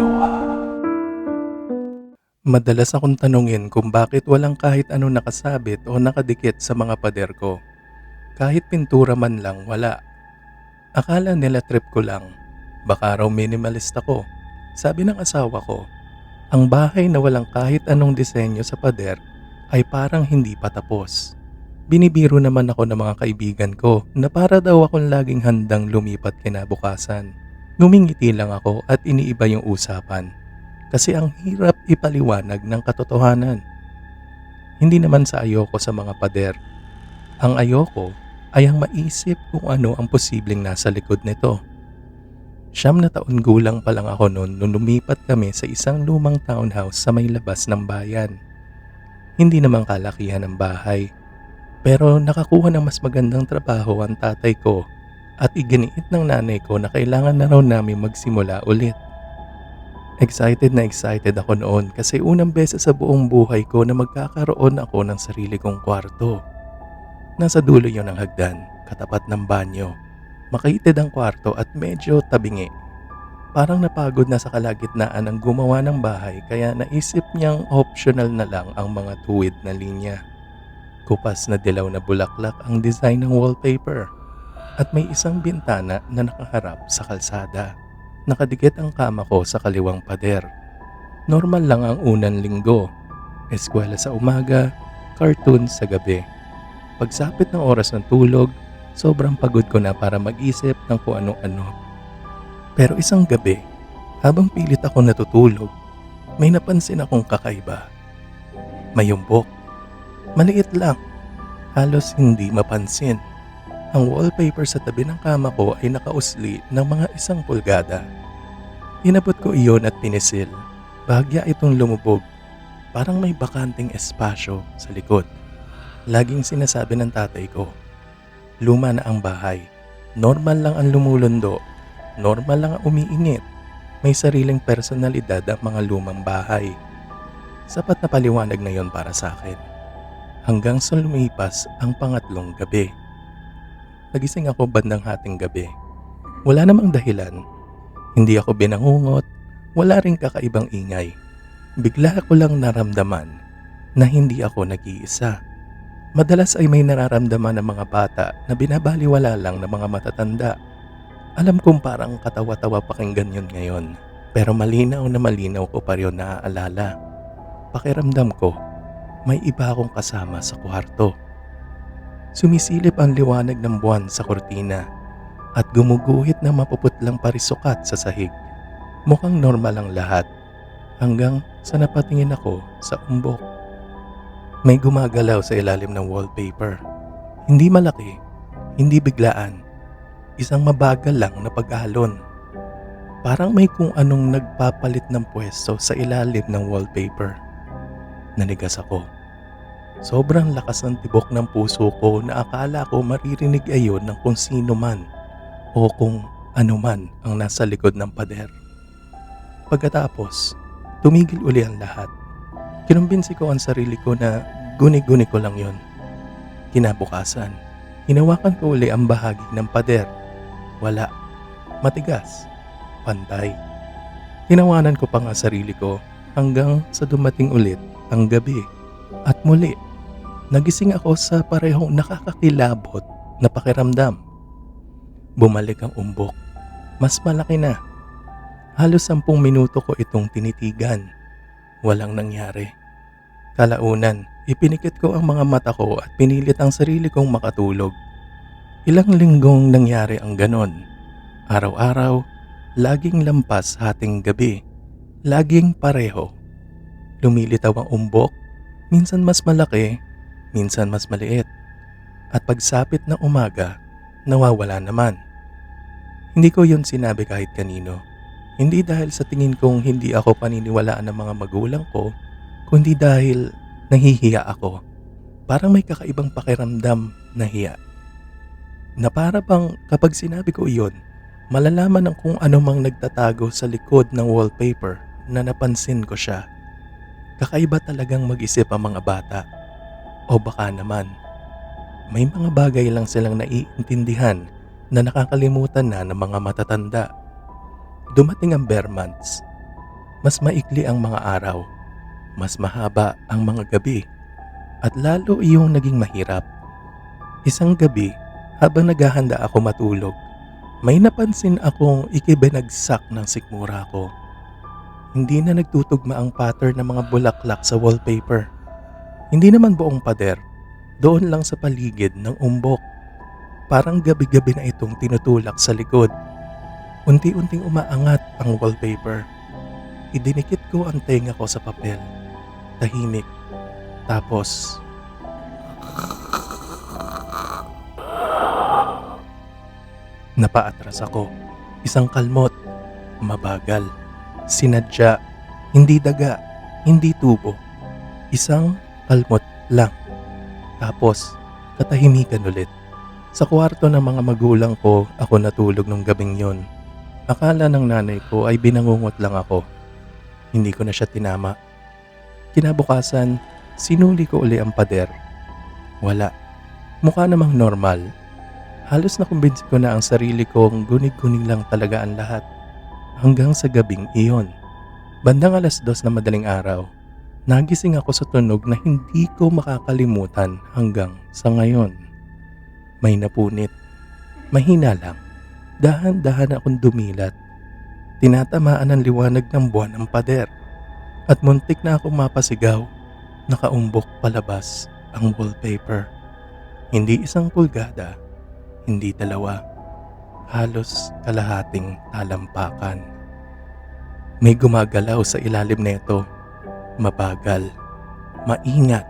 Aloha. Madalas akong tanungin kung bakit walang kahit ano nakasabit o nakadikit sa mga pader ko. Kahit pintura man lang wala. Akala nila trip ko lang. Baka raw minimalist ako. Sabi ng asawa ko, ang bahay na walang kahit anong disenyo sa pader ay parang hindi pa tapos. Binibiro naman ako ng mga kaibigan ko na para daw akong laging handang lumipat kinabukasan. Ngumingiti lang ako at iniiba yung usapan. Kasi ang hirap ipaliwanag ng katotohanan. Hindi naman sa ayoko sa mga pader. Ang ayoko ay ang maisip kung ano ang posibleng nasa likod nito. 9 na taon gulang pa lang ako noon nung lumipat kami sa isang lumang townhouse sa may labas ng bayan. Hindi naman kalakihan ng bahay. Pero nakakuha ng mas magandang trabaho ang tatay ko at iginiit ng nanay ko na kailangan na raw namin magsimula ulit. Excited na excited ako noon kasi unang beses sa buong buhay ko na magkakaroon ako ng sarili kong kwarto. Nasa dulo yon ng hagdan, katapat ng banyo. Makaitid ang kwarto at medyo tabingi. Parang napagod na sa kalagitnaan ang gumawa ng bahay kaya naisip niyang optional na lang ang mga tuwid na linya. Kupas na dilaw na bulaklak ang design ng wallpaper at may isang bintana na nakaharap sa kalsada. Nakadikit ang kama ko sa kaliwang pader. Normal lang ang unang linggo. Eskwela sa umaga, cartoon sa gabi. Pagsapit ng oras ng tulog, sobrang pagod ko na para mag-isip ng kung ano-ano. Pero isang gabi, habang pilit ako natutulog, may napansin akong kakaiba. May yumbok. Maliit lang. Halos hindi mapansin. Ang wallpaper sa tabi ng kama ko ay nakausli ng mga 1 pulgada. Inabot ko iyon at pinisil. Bahagya itong lumubog. Parang may bakanting espasyo sa likod. Laging sinasabi ng tatay ko, luma na ang bahay. Normal lang ang lumulundo. Normal lang ang umiinit. May sariling personalidad ang mga lumang bahay. Sapat na paliwanag na yon para sa akin. Hanggang sa lumipas ang pangatlong gabi. Nagising ako bandang hating gabi. Wala namang dahilan. Hindi ako binangungot. Wala ring kakaibang ingay. Bigla ko lang naramdaman na hindi ako nag-iisa. Madalas ay may nararamdaman ng mga bata na binabaliwala lang ng mga matatanda. Alam kong parang katawa-tawa pakinggan yun ngayon. Pero malinaw na malinaw ko pa rin naaalala. Pakiramdam ko, may iba akong kasama sa kwarto. Sumisilip ang liwanag ng buwan sa kortina at gumuguhit ng mapuputlang parisukat sa sahig. Mukhang normal ang lahat hanggang sa napatingin ako sa umbok. May gumagalaw sa ilalim ng wallpaper. Hindi malaki, hindi biglaan. Isang mabagal lang na pag-alon. Parang may kung anong nagpapalit ng pwesto sa ilalim ng wallpaper. Nanigas ako. Sobrang lakas ng tibok ng puso ko na akala ko maririnig ayon ng kung sino man o kung ano man ang nasa likod ng pader. Pagkatapos, tumigil uli ang lahat. Kinumbinsi ko ang sarili ko na guni-guni ko lang yon. Kinabukasan, hinawakan ko uli ang bahagi ng pader. Wala. Matigas. Pantay. Tinawanan ko pa nga sarili ko hanggang sa dumating ulit ang gabi. At muli, nagising ako sa parehong nakakakilabot na pakiramdam. Bumalik ang umbok. Mas malaki na. Halos 10 minuto ko itong tinitigan. Walang nangyari. Kalaunan, ipinikit ko ang mga mata ko at pinilit ang sarili kong makatulog. Ilang linggong nangyari ang ganon. Araw-araw, laging lampas hating gabi. Laging pareho. Lumilitaw ang umbok. Minsan mas malaki, minsan mas maliit. At pagsapit ng umaga, nawawala naman. Hindi ko yun sinabi kahit kanino. Hindi dahil sa tingin kong hindi ako paniniwalaan ng mga magulang ko, kundi dahil nahihiya ako. Parang may kakaibang pakiramdam na hiya. Na para bang kapag sinabi ko iyon, malalaman ng kung ano mang nagtatago sa likod ng wallpaper na napansin ko siya. Kakaiba talagang mag-isip ang mga bata. O baka naman, may mga bagay lang silang naiintindihan na nakakalimutan na ng mga matatanda. Dumating ang bare months. Mas maikli ang mga araw, mas mahaba ang mga gabi, at lalo iyong naging mahirap. Isang gabi, habang naghahanda ako matulog, may napansin akong ikibinagsak ng sikmura ko. Hindi na nagtutugma ang pattern ng mga bulaklak sa wallpaper. Hindi naman buong pader, doon lang sa paligid ng umbok. Parang gabi-gabi na itong tinutulak sa likod. Unti-unting umaangat ang wallpaper. Idinikit ko ang tenga ko sa papel. Tahimik. Tapos, napaatras ako. Isang kalmot. Mabagal. Sinadya. Hindi daga. Hindi tubo. Isang kalmot lang. Tapos, katahimikan ulit. Sa kwarto ng mga magulang ko, ako natulog nung gabing yun. Akala ng nanay ko ay binangungot lang ako. Hindi ko na siya tinama. Kinabukasan, sinuli ko uli ang pader. Wala. Mukha namang normal. Halos nakumbinsi ko na ang sarili kong gunig-gunig lang talaga ang lahat. Hanggang sa gabing iyon. Bandang 2:00 na madaling araw, nagising ako sa tunog na hindi ko makakalimutan hanggang sa ngayon. May napunit. Mahina lang. Dahan-dahan akong dumilat. Tinatamaan ng liwanag ng buwan ang pader. At muntik na akong mapasigaw. Nakaumbok palabas ang wallpaper. Hindi 1 pulgada, hindi 2. Halos kalahating talampakan. May gumagalaw sa ilalim nito. Mabagal. Maingat.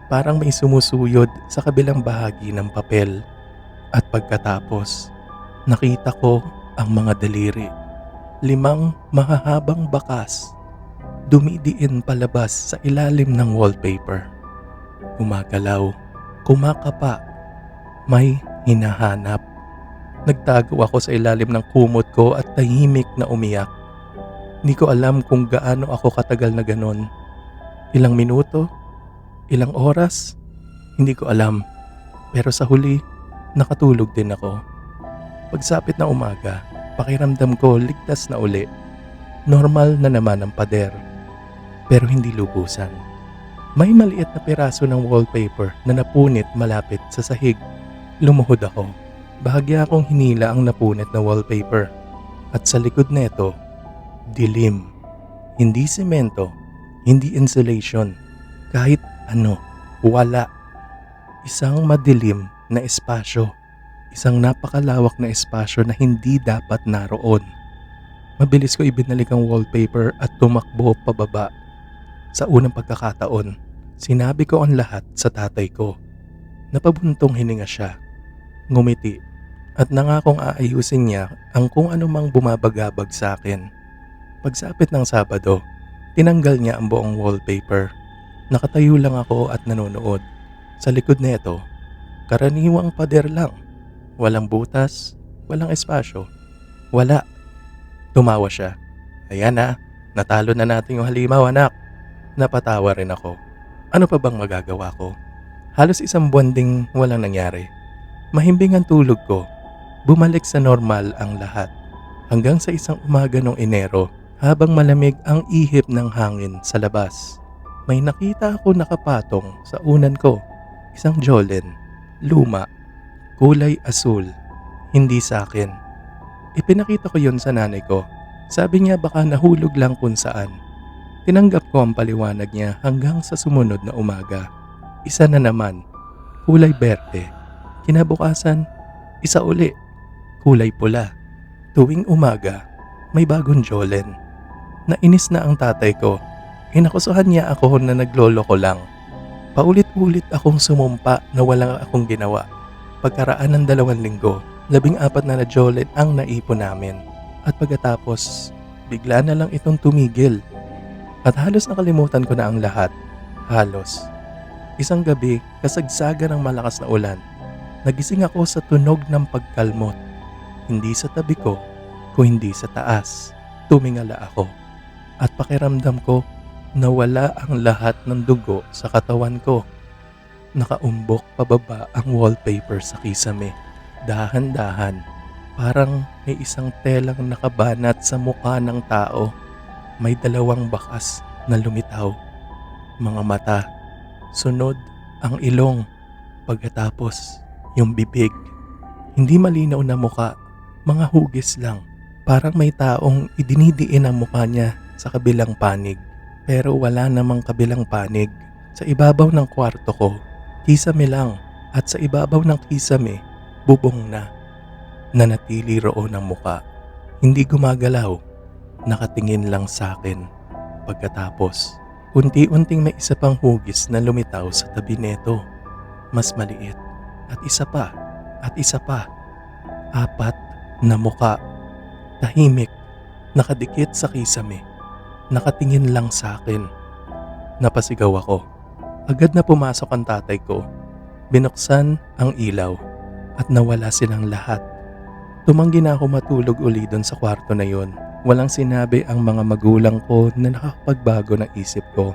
Parang may sumusuyod sa kabilang bahagi ng papel. At pagkatapos, nakita ko ang mga daliri. 5 mahahabang bakas. Dumidiin palabas sa ilalim ng wallpaper. Gumagalaw. Kumakapa. May hinahanap. Nagtago ako sa ilalim ng kumot ko at tahimik na umiyak. Hindi ko alam kung gaano ako katagal na ganon. Ilang minuto? Ilang oras? Hindi ko alam. Pero sa huli, nakatulog din ako. Pagsapit ng umaga, pakiramdam ko ligtas na uli. Normal na naman ang pader. Pero hindi lubusan. May maliit na piraso ng wallpaper na napunit malapit sa sahig. Lumuhod ako. Bahagya akong hinila ang napunit na wallpaper. At sa likod neto, dilim. Hindi semento, hindi insulation. Kahit ano, wala. Isang madilim na espasyo. Isang napakalawak na espasyo na hindi dapat naroon. Mabilis ko ibinalik ang wallpaper at tumakbo pababa. Sa unang pagkakataon, sinabi ko ang lahat sa tatay ko. Napabuntong hininga siya. Ngumiti at nangakong aayusin niya ang kung anumang bumabagabag sa akin. Pagsapit ng Sabado, tinanggal niya ang buong wallpaper. Nakatayo lang ako at nanonood. Sa likod nito, karaniwang pader lang. Walang butas, walang espasyo. Wala. Tumawa siya. Ayan na, natalo na natin yung halimaw, anak. Napatawa rin ako. Ano pa bang magagawa ko? Halos 1 buwan ding walang nangyari. Mahimbing ang tulog ko. Bumalik sa normal ang lahat. Hanggang sa isang umaga noong Enero, habang malamig ang ihip ng hangin sa labas. May nakita ako nakapatong sa unan ko. Isang Jolen, luma, kulay asul, hindi sa akin. Ipinakita ko yon sa nanay ko. Sabi niya baka nahulog lang kung saan. Tinanggap ko ang paliwanag niya hanggang sa sumunod na umaga. Isa na naman, kulay berde. Kinabukasan, isa uli, kulay pula. Tuwing umaga, may bagong Jolen. Nainis na ang tatay ko. Inakusuhan niya ako na naglolo ko lang. Paulit-ulit akong sumumpa na walang akong ginawa. Pagkaraan ng 2 linggo, 14 na Jolen ang naipon namin. At pagkatapos, bigla na lang itong tumigil. At halos nakalimutan ko na ang lahat. Halos. Isang gabi, kasagsaga ng malakas na ulan. Nagising ako sa tunog ng pagkalmot. Hindi sa tabi ko, kung hindi sa taas. Tumingala ako. At pakiramdam ko, nawala ang lahat ng dugo sa katawan ko. Nakaumbok pababa ang wallpaper sa kisame. Dahan-dahan, parang may isang telang nakabanat sa mukha ng tao. May dalawang bakas na lumitaw. Mga mata. Sunod ang ilong. Pagkatapos yung bibig. Hindi malinaw na muka. Mga hugis lang. Parang may taong idinidiin ang mukha niya sa kabilang panig. Pero wala namang kabilang panig. Sa ibabaw ng kwarto ko, kisame lang. At sa ibabaw ng kisame, bubong na. Nanatili roon ang muka. Hindi gumagalaw. Nakatingin lang sa akin. Pagkatapos, unti-unting may isa pang hugis na lumitaw sa tabi neto. Mas maliit. At isa pa. At isa pa. 4 na muka. Tahimik. Nakadikit sa kisame. Nakatingin lang sa akin. Napasigaw ako. Agad na pumasok ang tatay ko. Binuksan ang ilaw. At nawala silang lahat. Tumanggi na ako matulog uli doon sa kwarto na yon. Walang sinabi ang mga magulang ko na nakakapagbago ng isip ko.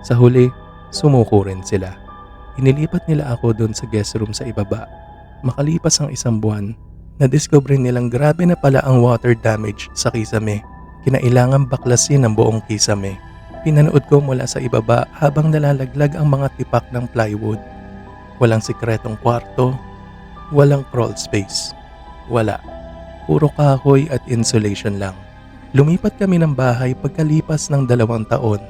Sa huli, sumuko rin sila. Inilipat nila ako doon sa guest room sa ibaba. Makalipas ang 1 buwan, nadiscover nilang grabe na pala ang water damage sa kisame. Kinailangang baklasin ang buong kisame. Pinanood ko mula sa ibaba habang nalalaglag ang mga tipak ng plywood. Walang sikretong kwarto, walang crawl space. Wala. Puro kahoy at insulation lang. Lumipat kami ng bahay pagkalipas ng 2 taon.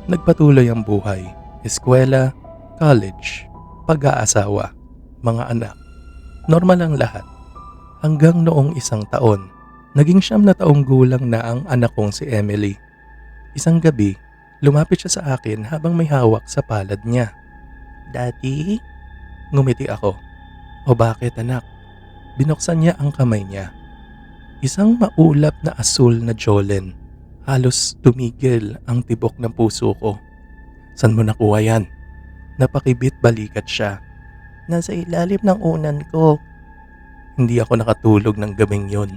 Nagpatuloy ang buhay. Eskwela, college, pag-aasawa, mga anak. Normal ang lahat. Hanggang noong 1 taon, naging 9 na taong gulang na ang anak kong si Emily. Isang gabi, lumapit siya sa akin habang may hawak sa palad niya. "Daddy?" Ngumiti ako. "O bakit anak?" Binuksan niya ang kamay niya. Isang maulap na asul na Jolene. Halos tumigil ang tibok ng puso ko. "San mo nakuha yan?" Napakibit balikat siya. "Nasa ilalim ng unan ko." Hindi ako nakatulog ng gabing yon.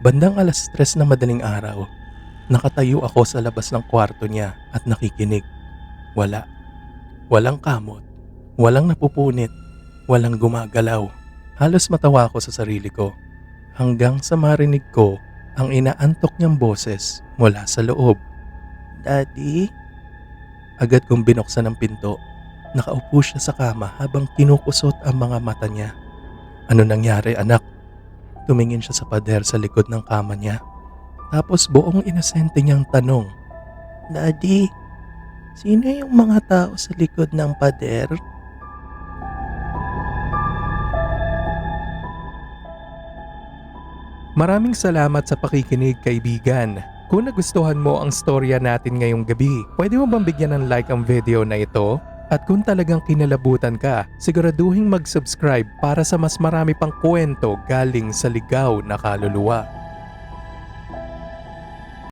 Bandang 3:00 na madaling araw, nakatayo ako sa labas ng kwarto niya at nakikinig. Wala. Walang kamot. Walang napupunit. Walang gumagalaw. Halos matawa ako sa sarili ko. Hanggang sa marinig ko ang inaantok niyang boses mula sa loob. "Daddy?" Agad kong binuksan ang pinto. Nakaupo siya sa kama habang kinukusot ang mga mata niya. "Ano nangyari anak?" Tumingin siya sa pader sa likod ng kama niya. Tapos buong inosente niyang tanong, "Daddy, sino yung mga tao sa likod ng pader?" Maraming salamat sa pakikinig, kaibigan. Kung nagustuhan mo ang storya natin ngayong gabi, pwede mo bang bigyan ng like ang video na ito? At kung talagang kinalabutan ka, siguraduhin mag-subscribe para sa mas marami pang kwento galing sa ligaw na kaluluwa.